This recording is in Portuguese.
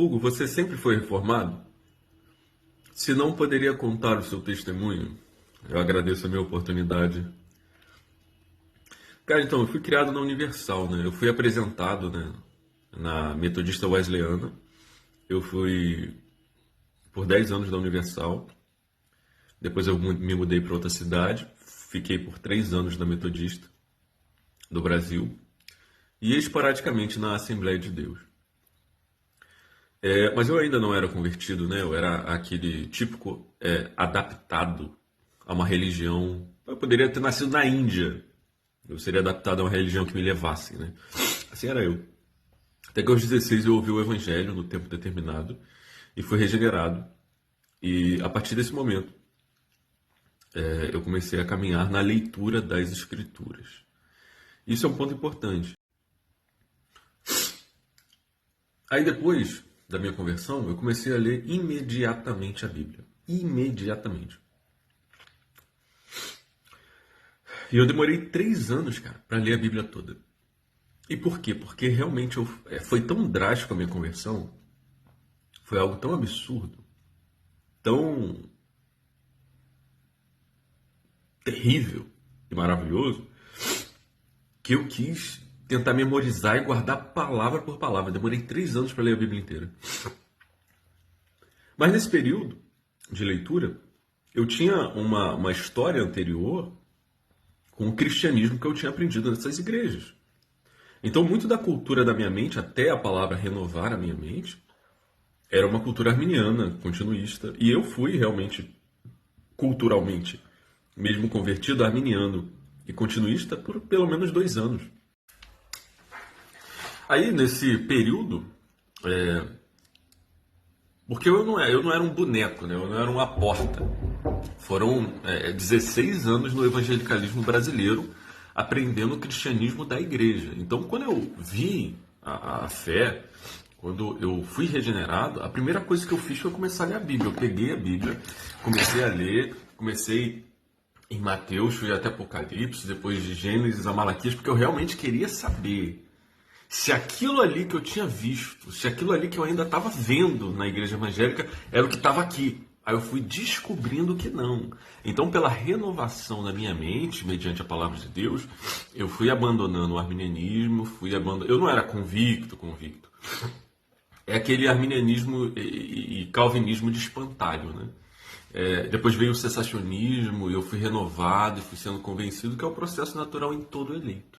Hugo, você sempre foi reformado? Se não, poderia contar o seu testemunho? Eu agradeço a minha oportunidade. Cara, então, eu fui criado na Universal, né? Eu fui apresentado, né, na Metodista Wesleyana. Eu fui por 10 anos da Universal. Depois eu me mudei para outra cidade. Fiquei por 3 anos na Metodista do Brasil. E esporadicamente na Assembleia de Deus. Mas eu ainda não era convertido, né? Eu era aquele típico adaptado a uma religião. Eu poderia ter nascido na Índia. Eu seria adaptado a uma religião que me levasse, né? Assim era eu. Até que aos 16 eu ouvi o Evangelho no tempo determinado e fui regenerado. E a partir desse momento eu comecei a caminhar na leitura das Escrituras. Isso é um ponto importante. Aí depois da minha conversão, eu comecei a ler imediatamente a Bíblia. Imediatamente. E eu demorei 3 anos, cara, para ler a Bíblia toda. E por quê? Porque realmente foi tão drástico a minha conversão, foi algo tão absurdo, tão terrível e maravilhoso, que eu quis tentar memorizar e guardar palavra por palavra. Demorei 3 anos para ler a Bíblia inteira. Mas nesse período de leitura, eu tinha uma história anterior com o cristianismo que eu tinha aprendido nessas igrejas. Então, muito da cultura da minha mente, até a palavra renovar a minha mente, era uma cultura arminiana, continuista. E eu fui realmente, culturalmente, mesmo convertido, arminiano e continuista por pelo menos 2 anos. Aí, nesse período, porque eu não era um boneco, né? Eu não era uma porta. Foram 16 anos no evangelicalismo brasileiro, aprendendo o cristianismo da igreja. Então, quando eu vi a fé, quando eu fui regenerado, a primeira coisa que eu fiz foi começar a ler a Bíblia. Eu peguei a Bíblia, comecei a ler, comecei em Mateus, fui até Apocalipse, depois de Gênesis a Malaquias, porque eu realmente queria saber se aquilo ali que eu tinha visto, se aquilo ali que eu ainda estava vendo na igreja evangélica era o que estava aqui. Aí eu fui descobrindo que não. Então, pela renovação da minha mente, mediante a palavra de Deus, eu fui abandonando o arminianismo, eu não era convicto. É aquele arminianismo e calvinismo de espantalho, né? Depois veio o cessacionismo, e eu fui renovado e fui sendo convencido que é o processo natural em todo eleito.